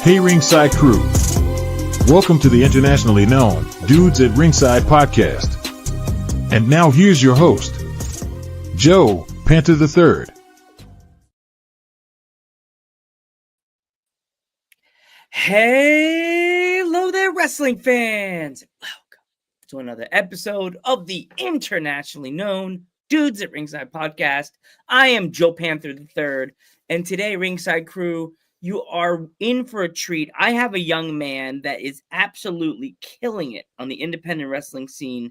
Hey Ringside crew, welcome to the internationally known Dudes at Ringside podcast. And now here's your host, Joe Panther III. Hello there, wrestling fans! Welcome to another episode of the internationally known Dudes at Ringside podcast. I am Joe Panther III, and today, Ringside crew, you are in for a treat. I have a young man that is absolutely killing it on the independent wrestling scene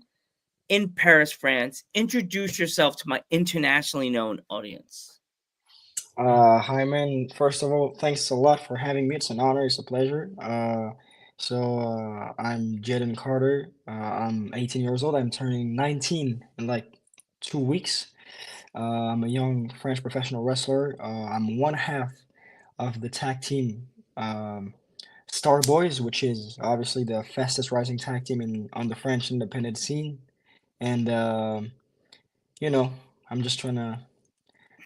in Paris, France. Introduce yourself to my internationally known audience. Hi, man. First of all, thanks a lot for having me. It's an honor. It's a pleasure. I'm Jaden Carter. I'm 18 years old. I'm turning 19 in like 2 weeks. I'm a young French professional wrestler. I'm one half of the tag team Star Boys, which is obviously the fastest rising tag team on the French independent scene. And you know, I'm just trying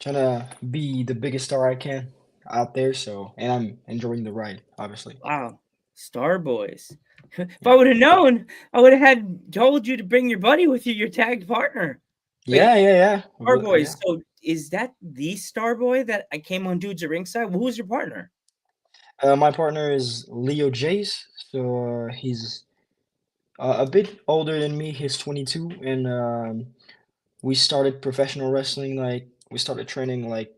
to be the biggest star I can out there. So, and I'm enjoying the ride, obviously. Wow, Star Boys. If I Yeah. would have known, I would have had told you to bring your buddy with you, your tag partner. Yeah, Wait, yeah, yeah. Starboy. Yeah. So is that the Starboy that I came on Dudes at Ringside? Well, who's your partner? My partner is Leo Jace. So he's a bit older than me. He's 22, and we started professional wrestling. Like we started training like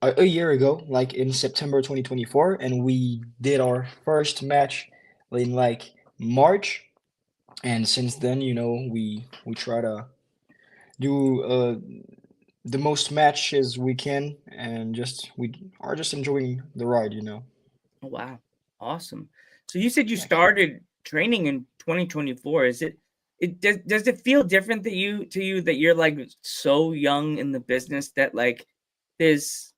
a year ago, like in September 2024, and we did our first match in like March. And since then, we try to do the most matches we can, and just we are just enjoying the ride. Oh, wow, awesome. So you said you Yeah. started training in 2024. Is it? It does it feel different that you that you're like so young in the business that like there's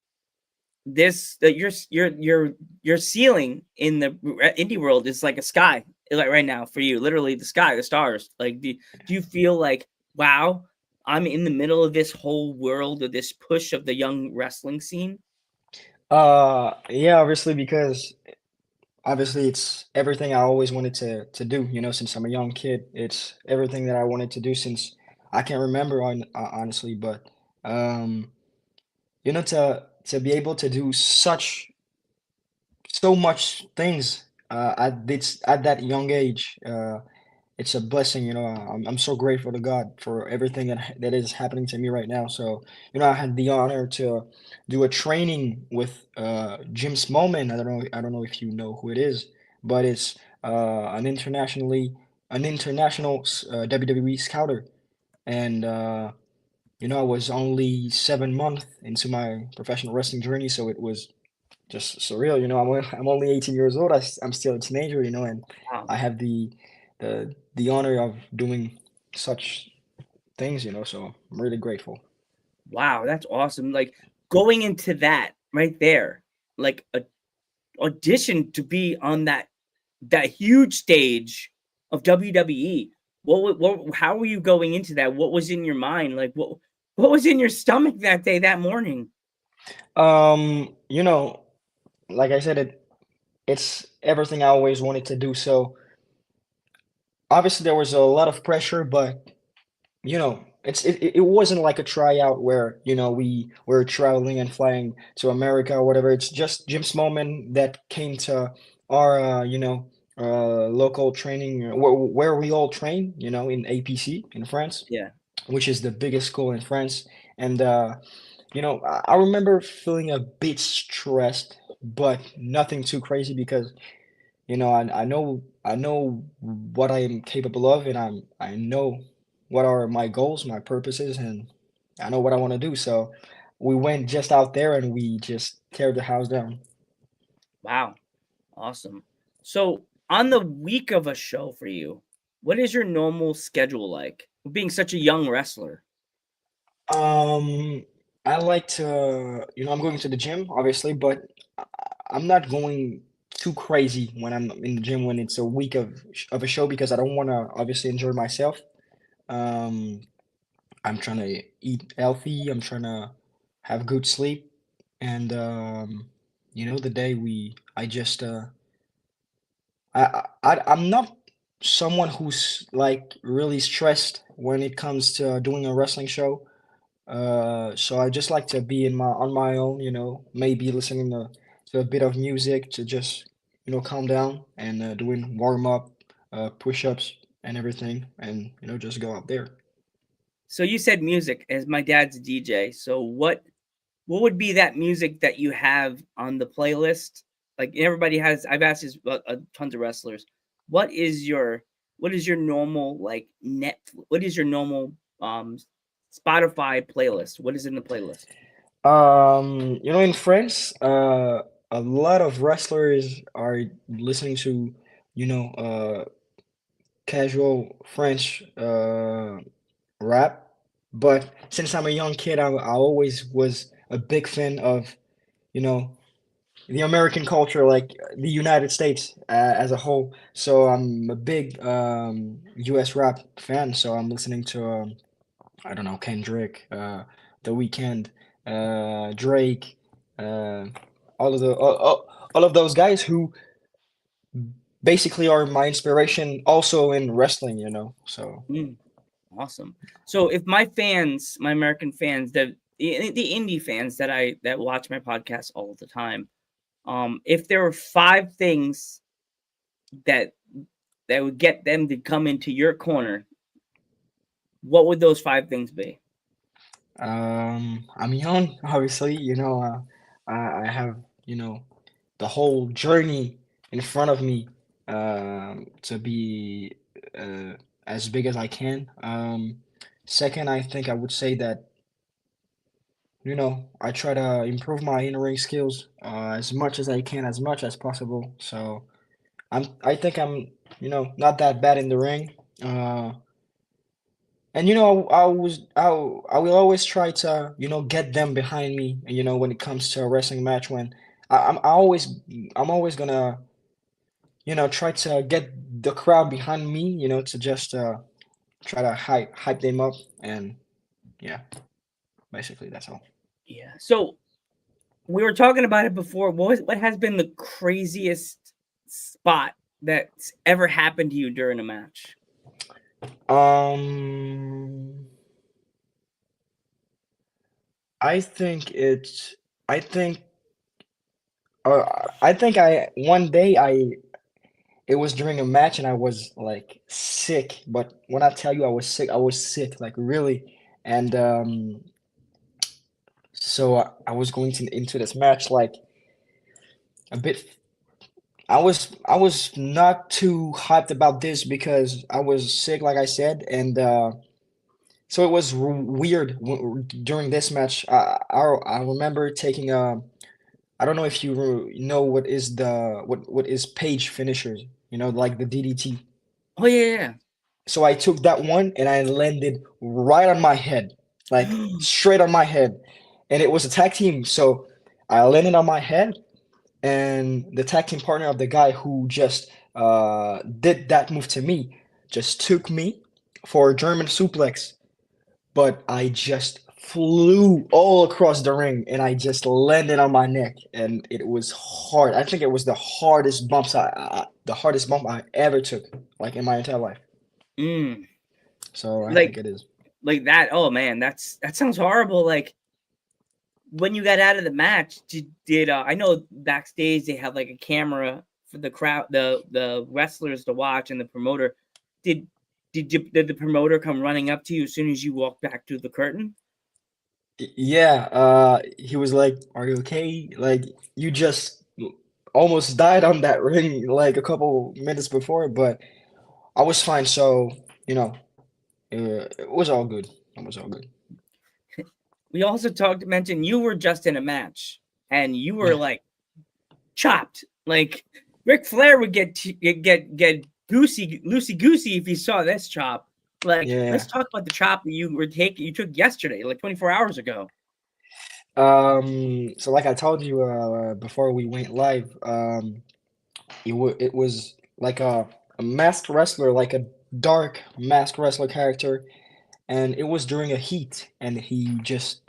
this that your ceiling in the indie world is like a sky like right now for you, literally the sky, the stars. Like do you feel like, wow, I'm in the middle of this whole world of this push of the young wrestling scene? Yeah, obviously, because obviously it's everything I always wanted to do, since I'm a young kid. It's everything that I wanted to do since I can remember honestly. But um to be able to do so much things at that young age, it's a blessing. I'm so grateful to God for everything that is happening to me right now. So, I had the honor to do a training with Jim Smallman. I don't know if you know who it is, but it's an international WWE scouter. And I was only 7 months into my professional wrestling journey, so it was just surreal. I'm only 18 years old. I'm still a teenager, and Wow. I have the honor of doing such things, so I'm really grateful. Wow, that's awesome. Like going into that right there, like a audition to be on that huge stage of WWE. What how were you going into that? What was in your mind? Like what was in your stomach that day, that morning? Um, you know, like I said, it's everything I always wanted to do. So obviously there was a lot of pressure, but it wasn't like a tryout where we were traveling and flying to America or whatever. It's just Jim Smallman that came to our local training, where we all train, in APC in France, Yeah. which is the biggest school in France. And I remember feeling a bit stressed, but nothing too crazy because I know what I am capable of, and I know what are my goals, my purposes, and I know what I want to do. So we went just out there and we just tear the house down. Wow. Awesome. So on the week of a show for you, what is your normal schedule like? Being such a young wrestler. Um, I like to, I'm going to the gym, obviously, but I- I'm not going too crazy when I'm in the gym when it's a week of a show because I don't want to obviously enjoy myself. Um, I'm trying to eat healthy. I'm trying to have good sleep, and The day I just I'm not someone who's like really stressed when it comes to doing a wrestling show. So I just like to be in my on my own, maybe listening to a bit of music to just, calm down and doing warm up, push-ups and everything, and just go out there. So you said music, as my dad's a DJ. So what would be that music that you have on the playlist? Like everybody has, I've asked this about tons of wrestlers. What is your what is your normal like net? What is your normal um Spotify playlist? What is in the playlist? In France, a lot of wrestlers are listening to, casual French rap. But since I'm a young kid, I always was a big fan of, you know, the American culture, like the United States as a whole. So I'm a big US rap fan. So I'm listening to, I don't know, Kendrick, The Weeknd, Drake, uh, all of those guys who basically are my inspiration also in wrestling. So Mm, awesome. So if my fans, my American fans, the indie fans that watch my podcast all the time, if there were five things that would get them to come into your corner, what would those five things be? I'm young, obviously. I have, the whole journey in front of me to be uh, as big as I can. Second, I think I would say that, I try to improve my in-ring skills as much as I can, as much as possible. So I think I'm, not that bad in the ring. And I will always try to get them behind me. When it comes to a wrestling match, when I'm always gonna try to get the crowd behind me. To just try to hype them up, and yeah, basically that's all. Yeah. So we were talking about it before. What has been the craziest spot that's ever happened to you during a match? Um, I think it's I think I think I one day I it was during a match and I was like sick. But when I tell you I was sick, like really. And so I was going to into this match like a bit. I was not too hyped about this because I was sick, like I said, and so it was weird during this match. I remember taking a. I don't know if you know what is page finishers. Like the DDT. Oh yeah, So I took that one and I landed right on my head, like yeah. straight on my head. And it was a tag team. So I landed on my head, and the tag team partner of the guy who just did that move to me just took me for a German suplex. But I just flew all across the ring and I just landed on my neck. And it was hard. I think it was the hardest bump I ever took, like in my entire life. Mm, So I think like it is. like that. Oh man, that sounds horrible. Like when you got out of the match, did I know backstage they have like a camera for the crowd, the wrestlers to watch, and the promoter. Did did the promoter come running up to you as soon as you walked back to the curtain? Yeah, he was like, "Are you okay? Like you just almost died on that ring like a couple minutes before, but I was fine." So, it was all good. It was all good. We also mentioned you were just in a match and you were Yeah. like chopped. Like Ric Flair would get goosey loosey goosey if he saw this chop. Like, let's Yeah. talk about the chop that you took yesterday, like 24 hours ago. So like I told you before we went live, it was like a masked wrestler, like a dark masked wrestler character, and it was during a heat, and he just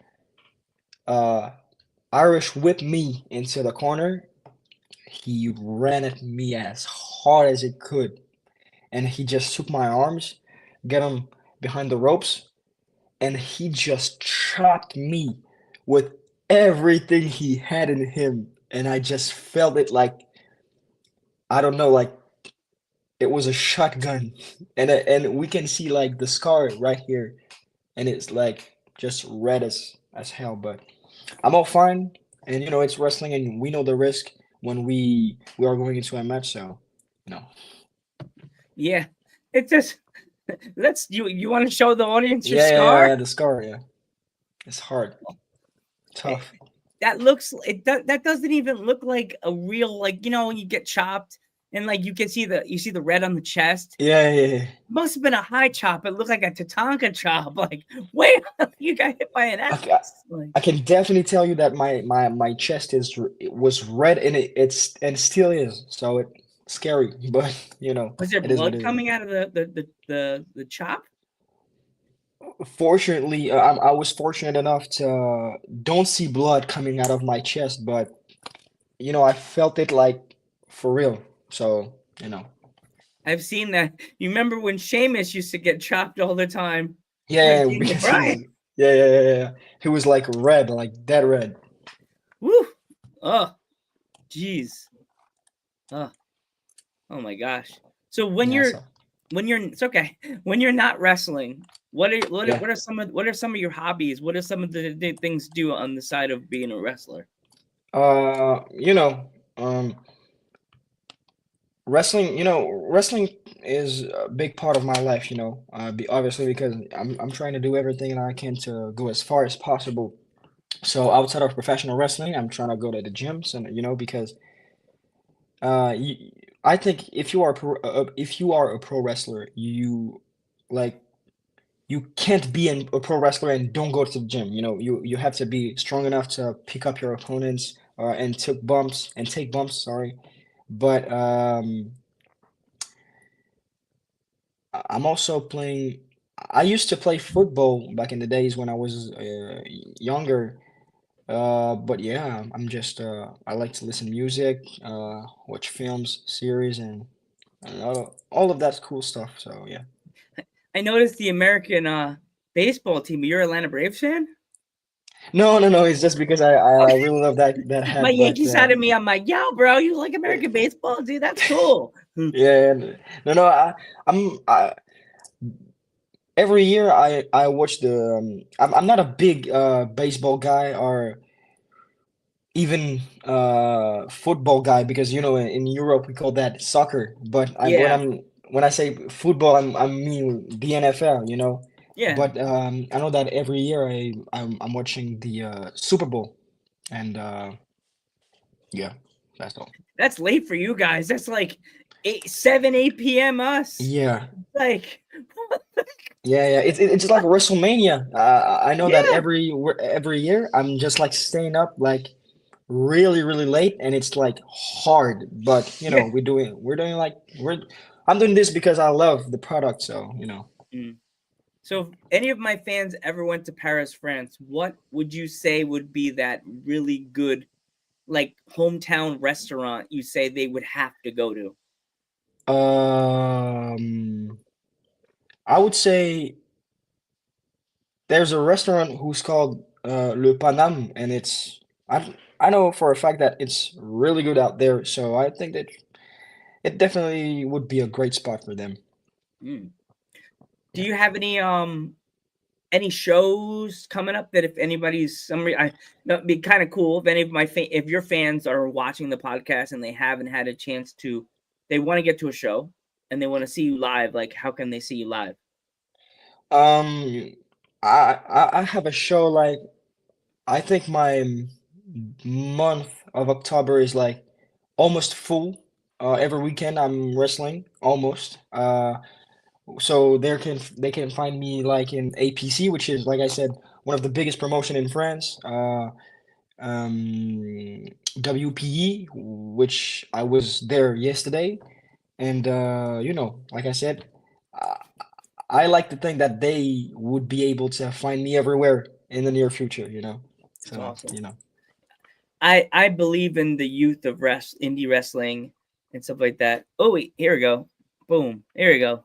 uh Irish whipped me into the corner. He ran at me as hard as it could, and he just took my arms, get him behind the ropes, and he just chopped me with everything he had in him. And I just felt it like, I don't know, like it was a shotgun. And we can see like the scar right here, and it's like just red as hell. But I'm all fine, and it's wrestling, and we know the risk when we are going into a match. So, you know, Yeah, it just let's you want to show the audience your yeah, yeah, yeah, scar? yeah, the scar, yeah, it's hard, Eh, tough. that looks that doesn't even look like a real, like, when you get chopped and like you can see the red on the chest. Yeah, yeah, yeah. Must have been a high chop. It looked like a Tatanka chop. Like, wait, you got hit by an I, axe. Like, I can definitely tell you that my chest it was red, and it still is. So it's scary, but was there it is what blood it is. coming out of the chop? Fortunately, I was fortunate enough to don't see blood coming out of my chest, but I felt it like for real. So, I've seen that. You remember when Sheamus used to get chopped all the time by yeah, Daniel because he was, Bryan? yeah, yeah, yeah, yeah. He was like red, like dead red. Woo! Oh, jeez. Oh, oh my gosh. So Yeah, so it's okay. When you're not wrestling, yeah. what are some of your hobbies? What are some of the things to do on the side of being a wrestler? Uh, you know, um, wrestling is a big part of my life. Obviously because I'm trying to do everything that I can to go as far as possible. So outside of professional wrestling, I'm trying to go to the gyms, and because you, I think if you are a pro wrestler, like you can't be a pro wrestler and don't go to the gym. You have to be strong enough to pick up your opponents, and take bumps. Sorry, but I'm also playing. I used to play football back in the days when I was younger. But yeah, I like to listen music, watch films, series, and all of that cool stuff. So yeah. I noticed the American baseball team. You're Atlanta Braves fan? No, no, no. It's just because I Okay. really love that My hat. But Yankees side of me, I'm like, yo, bro, you like American baseball, dude? That's cool. yeah, no, no. I every year I watch the. I'm not a big baseball guy or even football guy, because in Europe we call that soccer. But Yeah, when I say football, I mean the NFL. yeah. But I know that every year I'm watching the Super Bowl, and yeah, that's all. That's late for you guys. That's like 8 p.m. us. Yeah, Like, yeah, yeah. It's like WrestleMania. I know that yeah, every year I'm just like staying up like really really late, and it's like hard. But yeah. we're doing like I'm doing this because I love the product. So Mm. So, if any of my fans ever went to Paris, France, what would you say would be that really good, like, hometown restaurant you say they would have to go to? um, I would say there's a restaurant who's called Le Paname, and I know for a fact that it's really good out there. So I think that it definitely would be a great spot for them. Mm. Do Yeah. you have any shows coming up that if anybody's somebody that'd be kind of cool if any of if your fans are watching the podcast and they haven't had a chance to, they want to get to a show and they want to see you live, like how can they see you live? Um, I have a show like I think my month of October is like almost full. Every weekend I'm wrestling almost. So they can find me like in APC, which is like I said, one of the biggest promotion in France. Um, WPE, which I was there yesterday, and like I said, I, I like to think that they would be able to find me everywhere in the near future. It's So awesome. I believe in the youth of indie wrestling and stuff like that. Oh wait, here we go. Boom. Here we go.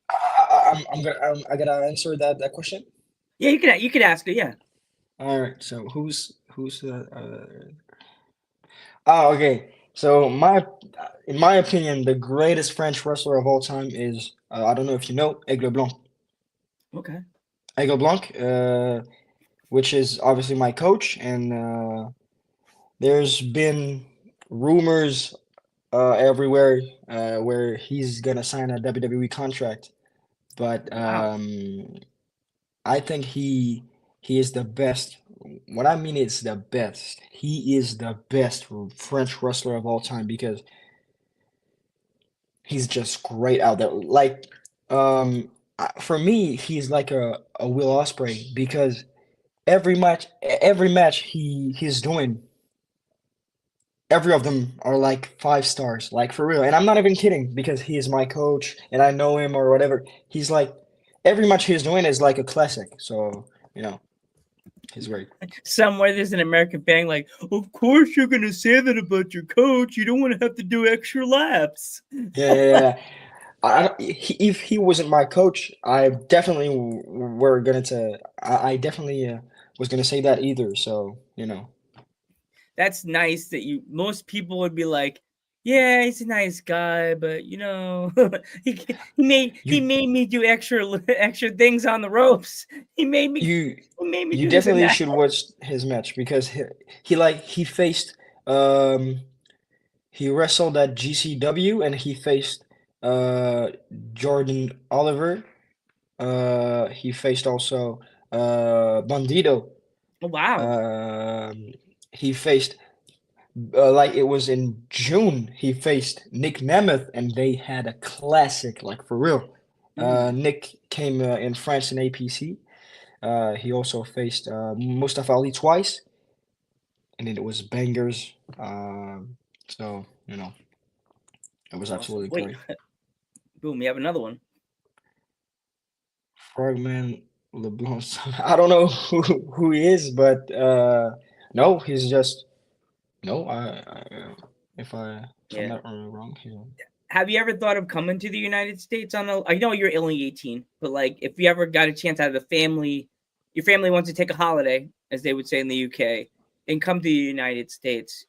I gotta answer that question. Yeah, you could ask it. Yeah. All right. So who's Oh, okay. So in my opinion, the greatest French wrestler of all time is I don't know if you know Aigle Blanc. Okay. Aigle Blanc, which is obviously my coach, and there's been rumors everywhere where he's gonna sign a WWE contract, but Wow. I think he is the best. What I mean is the best. He is the best French wrestler of all time because he's just great out there. Like, for me, he's like a Will Ospreay because every match he's doing, every of them are like 5 stars, like for real. And I'm not even kidding because he is my coach and I know him or whatever. He's like every match he's doing is like a classic. So, you know, he's great. Somewhere there's an American fan like, of course you're gonna say that about your coach. You don't want to have to do extra laps. Yeah. If he wasn't my coach, I definitely were gonna to. I definitely was gonna say that either. So you know, That's nice that you. Most people would be like, yeah, he's a nice guy, but he you made me do extra things on the ropes. you He made me you do this and definitely that. should watch his match because he faced um he wrestled at GCW and he faced uh Jordan Oliver. He faced also Bandito. Oh, wow. Um, he faced like it was in June, he faced Nick Nemeth, and they had a classic, like for real. Ooh, Nick came in France in APC. He also faced Mustafa Ali twice, and it was bangers. So you know, it was awesome. absolutely Wait, great. boom, we have another one. Frogman LeBlanc. I don't know who he is, but no, he's just no. If I'm Yeah. not wrong, he's. Have you ever thought of coming to the United States on a? I know you're only 18, but like, if you ever got a chance out of the family, your family wants to take a holiday, as they would say in the UK, and come to the United States.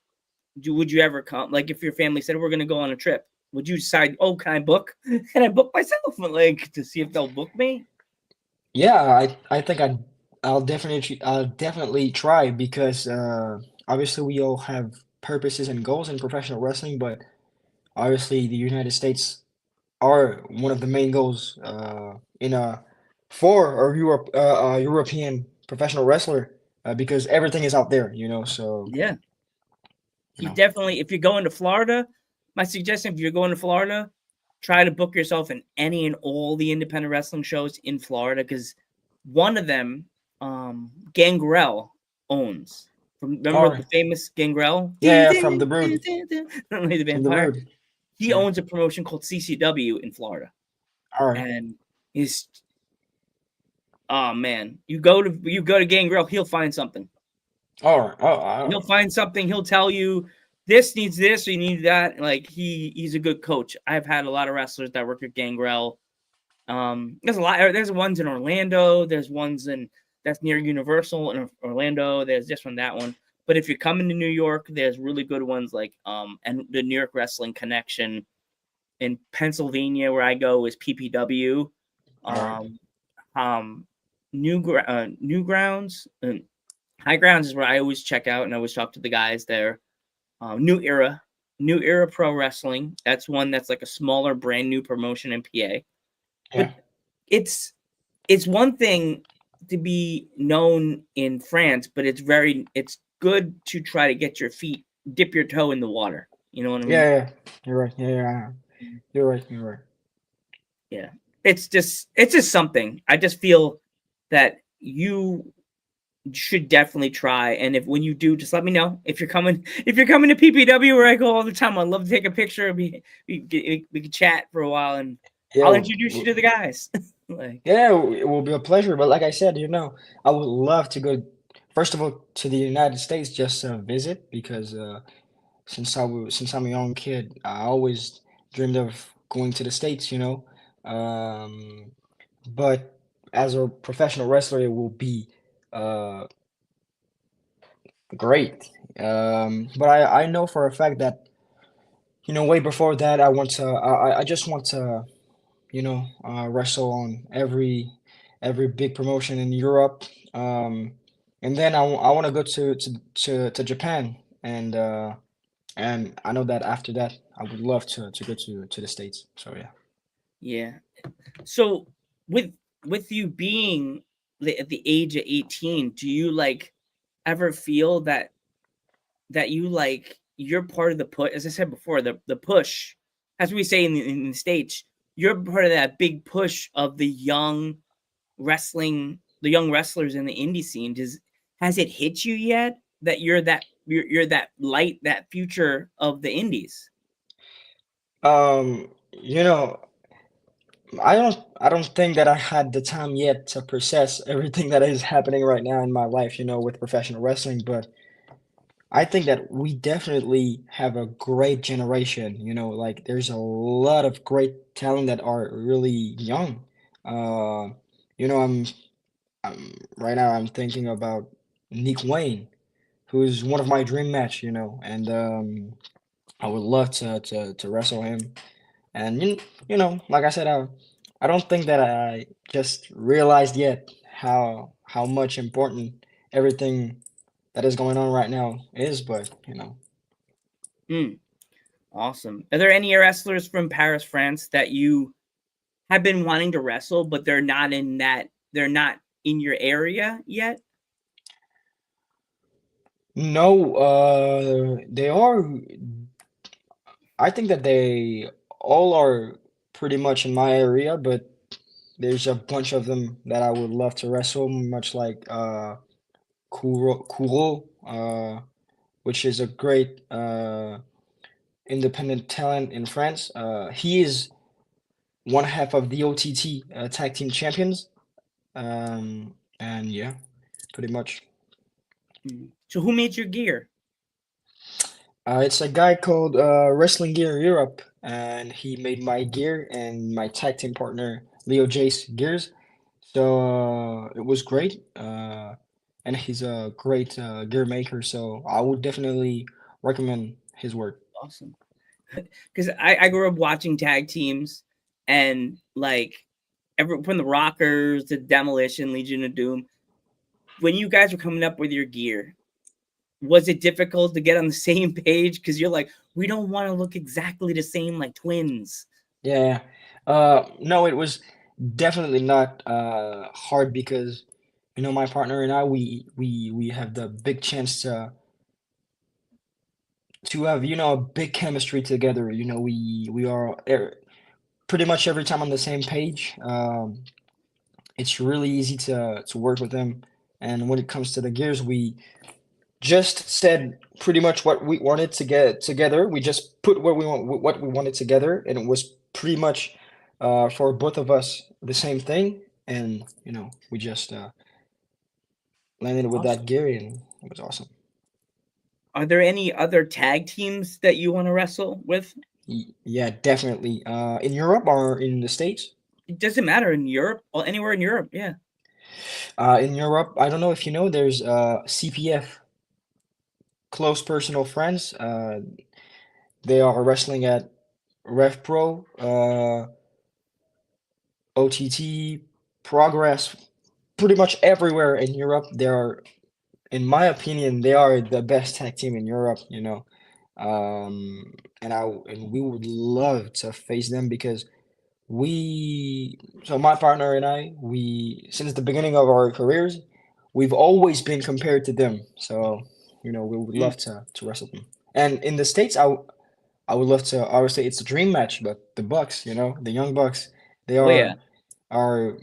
Would you ever come? Like, if your family said we're going to go on a trip, would you decide? Oh, can I book? Can I book myself? Like to see if they'll book me? Yeah, I think I'll definitely try because obviously we all have purposes and goals in professional wrestling, but obviously the United States are one of the main goals in for a European professional wrestler because everything is out there, you know. So Yeah, you you know, definitely. If you're going to Florida, my suggestion: if you're going to Florida, try to book yourself in any and all the independent wrestling shows in Florida because one of them, Gangrel owns. all Remember right, the famous Gangrel? yeah, from the Brood, Like the from the vampire. Brood, He yeah, owns a promotion called CCW in Florida, all right, and he's oh man, you go to Gangrel, he'll find something. all right, He'll find something. He'll tell you this needs this, or you need that. Like he's a good coach. I've had a lot of wrestlers that work at Gangrel. There's a lot. There's ones in Orlando. There's ones in that's near Universal in Orlando. There's this one, that one. But if you're coming to New York, there's really good ones like and the New York Wrestling Connection in Pennsylvania, where I go, is PPW. all right, Um, New Grounds and High Grounds is where I always check out and I always talk to the guys there. New Era Pro Wrestling. That's one that's like a smaller, brand new promotion in PA. But yeah, it's one thing to be known in France, but it's good to try to get your feet, dip your toe in the water. You know what I mean? yeah, you're right, yeah, you're right, you're right. Yeah. It's just something. I just feel that you should definitely try. And if when you do, just let me know. If you're coming to PPW where I go all the time, I'd love to take a picture. We can chat for a while and Yeah, I'll introduce you to the guys. Like, Yeah, it will be a pleasure. But like I said, I would love to go, first of all, to the United States just to visit because since I'm a young kid, I always dreamed of going to the States, you know. Um, but as a professional wrestler, it will be uh, great. But I know for a fact that, way before that, I just want to, wrestle on every big promotion in Europe. Um, and then I want to go to Japan, and I know that after that I would love to go to the States. So yeah. yeah. So with you being at the age of 18, do you like ever feel that you like you're part of the push? As I said before, the push, as we say in the States, you're part of that big push of the young wrestlers in the indie scene. Has it hit you yet that you're that light, that future of the indies? You know, I don't think that I had the time yet to process everything that is happening right now in my life, with professional wrestling, but I think that we definitely have a great generation, like there's a lot of great talent that are really young. Uh, you know, I'm right now I'm thinking about Nick Wayne, who's one of my dream match, and I would love to wrestle him. And like I said, I don't think that I just realized yet how much important everything that is going on right now is, but Mm, awesome. Are there any wrestlers from Paris, France that you have been wanting to wrestle, but they're not in your area yet? no, they are. I think that they all are pretty much in my area, but there's a bunch of them that I would love to wrestle, much like Kuro, which is a great independent talent in France. He is one half of the OTT tag team champions. And yeah, pretty much. Mm. So who made your gear? It's a guy called Wrestling Gear Europe, and he made my gear and my tag team partner Leo Jace gears. So it was great, and he's a great gear maker. So I would definitely recommend his work. Awesome. Because I grew up watching tag teams and like every from the Rockers to Demolition, Legion of Doom. When you guys were coming up with your gear, was it difficult to get on the same page? Because you're like, we don't want to look exactly the same like twins. Yeah. No, it was definitely not hard because my partner and I we have the big chance to have a big chemistry together. We are pretty much every time on the same page. It's really easy to work with them, and when it comes to the gears, we just said pretty much what we wanted to get together. We just put what we wanted together, and it was pretty much for both of us the same thing. And we just landed with that Awesome. gear, and it was awesome. Are there any other tag teams that you want to wrestle with? Yeah, definitely. In Europe or in the States? It doesn't matter in Europe or anywhere in Europe. Yeah. In Europe, I don't know if you know, there's CPF, Close Personal Friends. They are wrestling at Rev Pro, OTT, Progress, pretty much everywhere in Europe. They are, in my opinion, they are the best tag team in Europe. And we would love to face them because so my partner and I, we since the beginning of our careers, we've always been compared to them. So we would Mm. love to wrestle them. And in the States, I would love to. I would say it's a dream match, but the Bucks, the Young Bucks, they Oh yeah. are our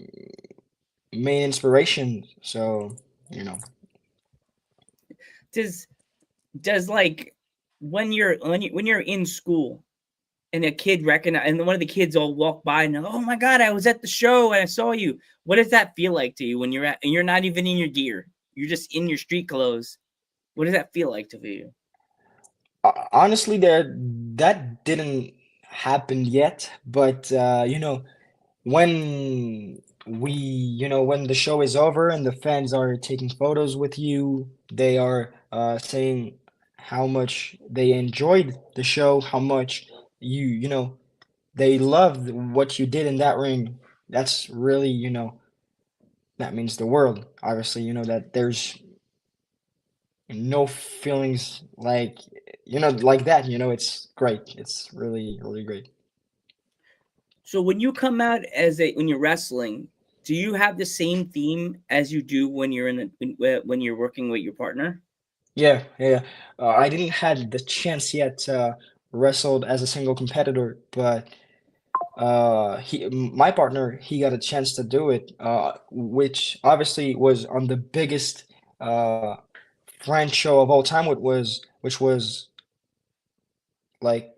main inspiration. So you know, Does like when you're in school, and a kid recognize, and one of the kids all walk by and, oh my god, I was at the show and I saw you. What does that feel like to you when you're at, and you're not even in your gear, you're just in your street clothes? What does that feel like to you? Honestly, that didn't happen yet, but when when the show is over and the fans are taking photos with you, they are saying how much they enjoyed the show, how much they loved what you did in that ring. That's really, that means the world. Obviously, that there's no feelings like that. It's great. It's really, really great. So when you come out as a when you're wrestling, do you have the same theme as you do when you're when you're working with your partner? Yeah, yeah. I didn't had the chance yet to wrestled as a single competitor, but my partner, he got a chance to do it, which obviously was on the biggest French show of all time, which was like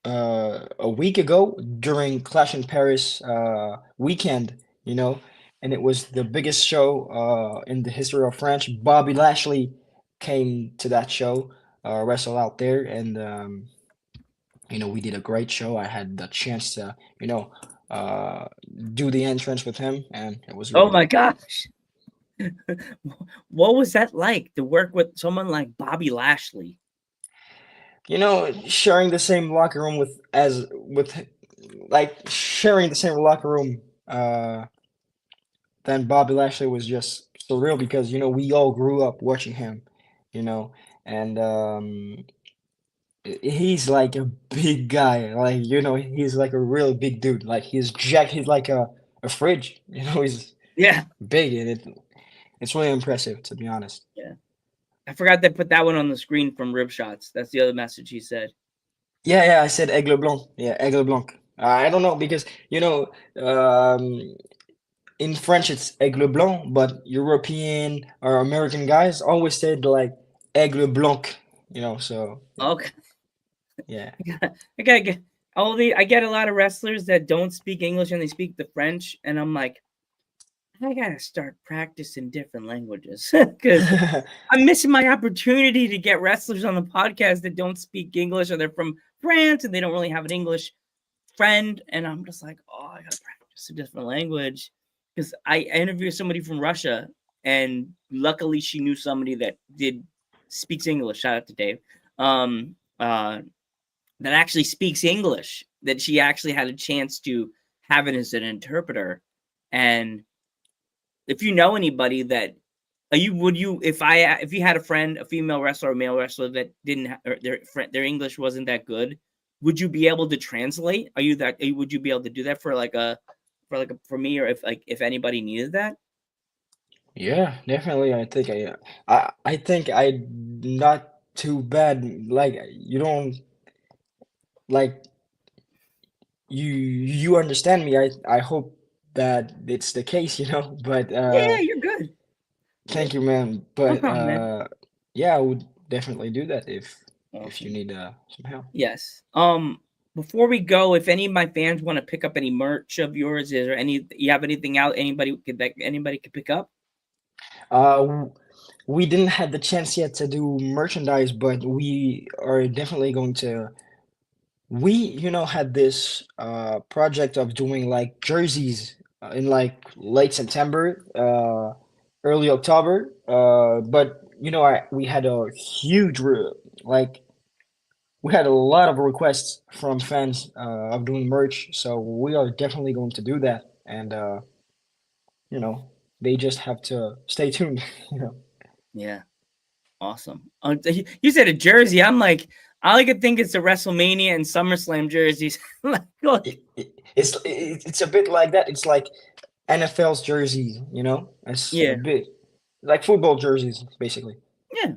a week ago during Clash in Paris weekend, and it was the biggest show in the history of France. Bobby Lashley came to that show, wrestle out there, and we did a great show. I had the chance to, uh, do the entrance with him, and it was Oh really my good. gosh. What was that like to work with someone like Bobby Lashley? Sharing the same locker room like sharing the same locker room. Then Bobby Lashley was just surreal because we all grew up watching him, you know, and he's like a big guy, like he's like a real big dude, like he's jacked, he's like a fridge, he's Yeah, big, and it's really impressive to be honest. yeah. I forgot to put that one on the screen from Rib Shots. That's the other message he said. Yeah, yeah, I said Aigle Blanc. Yeah, Aigle Blanc. I don't know because in French it's Aigle Blanc, but European or American guys always said like Aigle Blanc. So yeah. Okay, Yeah. I gotta get all the. I get a lot of wrestlers that don't speak English and they speak the French, and I'm like, I gotta start practicing different languages because I'm missing my opportunity to get wrestlers on the podcast that don't speak English or they're from France and they don't really have an English friend. And I'm just like, oh, I gotta practice a different language because I interviewed somebody from Russia, and luckily she knew somebody that did speaks English. Shout out to Dave. Um, uh, that actually speaks English. That she actually had a chance to have it as an interpreter, and if you know anybody that you would you if you had a friend, a female wrestler or male wrestler that didn't or their English wasn't that good, would you be able to translate? Would you be able to do that for like a for me, or if anybody needed that? Yeah, definitely. I think I not too bad. Like you don't like you understand me. I hope that it's the case, But Yeah, you're good. Yeah, thank you, man. no But problem, man. yeah, I would definitely do that if you Awesome. need some help. Yes. Before we go, if any of my fans want to pick up any merch of yours, is there any you have anything out anybody could pick up? Uh, we didn't have the chance yet to do merchandise, but we are definitely going to. We, had this project of doing like jerseys in like late September, early October. But we had a huge like we had a lot of requests from fans of doing merch, so we are definitely going to do that, and you know, they just have to stay tuned. You know. Yeah. Awesome. You said a jersey. I'm like, all I could think is the WrestleMania and SummerSlam jerseys. Like, look, It's a bit like that. It's like NFL's jerseys, It's a yeah, bit like football jerseys, basically. yeah.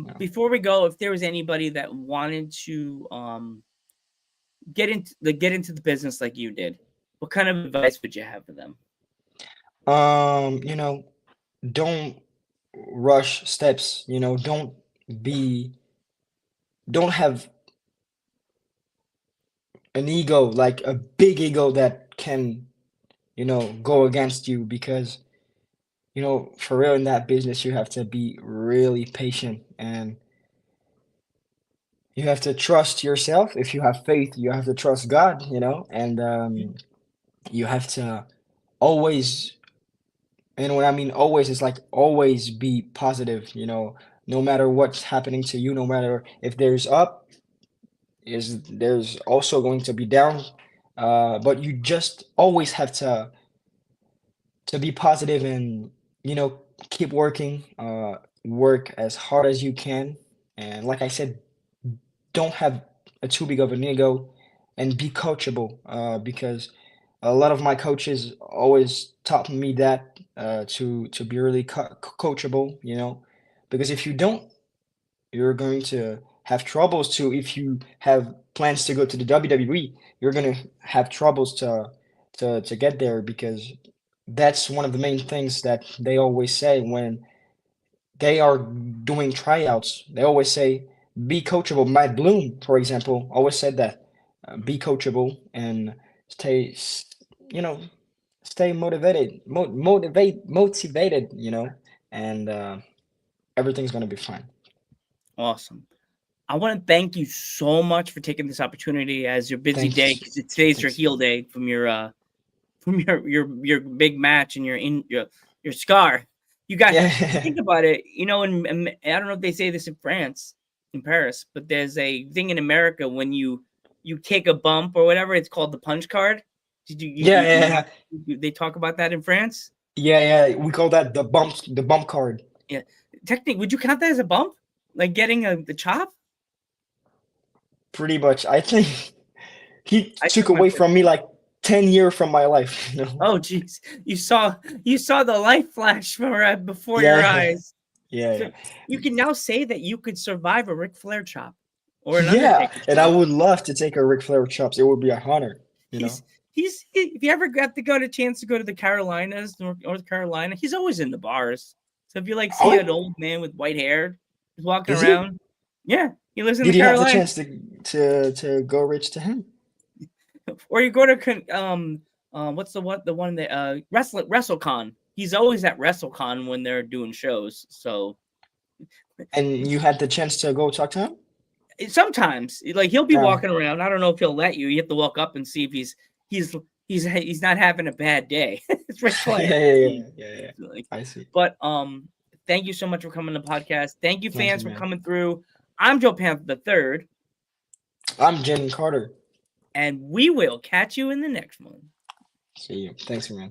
Yeah. Before we go, if there was anybody that wanted to get into the business like you did, what kind of advice would you have for them? Um, you know, don't rush steps. Don't be, don't have an ego, like a big ego that can, go against you because, for real in that business, you have to be really patient and you have to trust yourself. If you have faith, you have to trust God, and you have to always, and when I mean always, it's like always be positive, no matter what's happening to you, no matter if there's up, is there's also going to be down. But you just always have to be positive and you know keep working, work as hard as you can, and like I said, don't have a too big of an ego, and be coachable. Because a lot of my coaches always taught me that to be really coachable. Because if you don't, you're going to have troubles to if you have plans to go to the WWE, you're going to have troubles to get there because that's one of the main things that they always say when they are doing tryouts. They always say be coachable. Matt Bloom, for example, always said that be coachable and stay you know stay motivated motivated, and everything's going to be fine. Awesome. I want to thank you so much for taking this opportunity as your busy day, Thanks. because today's your Thanks. heel day from your big match and your scar. You got Yeah. think about it. And I don't know if they say this in France, in Paris, but there's a thing in America when you take a bump or whatever. It's called the punch card. Did Yeah, yeah, they talk about that in France? yeah, yeah. We call that the bump card. Yeah. Technically, would you count that as a bump? Like getting the chop? Pretty much. I think he I took took my away first. from me like 10 years from my life. Oh, jeez. You saw the light flash before your Yeah, eyes. yeah, yeah. So you can now say that you could survive a Ric Flair chop or an Yeah, Undertaker and I chop. would love to take a Ric Flair chops. It would be an honor, you know. If you ever got to go to chance to go to the Carolinas, North Carolina, he's always in the bars. So if you like see an Oh, old man with white hair just walking is he? around, yeah, he lives in the Did you have the Carolinas. chance to go rich to him? Or you go to what's the one that WrestleCon. He's always at WrestleCon when they're doing shows. So And you had the chance to go talk to him? sometimes like he'll be No. walking around. I don't know if he'll let you. You have to walk up and see if he's he's not having a bad day. It's Ric Yeah, Flair. yeah, yeah, yeah, yeah. Like, I see. but thank you so much for coming to the podcast. Thank you, Thank fans, you, for man. coming through. I'm Joe Panther the Third, I'm Jen Carter. and we will catch you in the next one. See you. Thanks, man.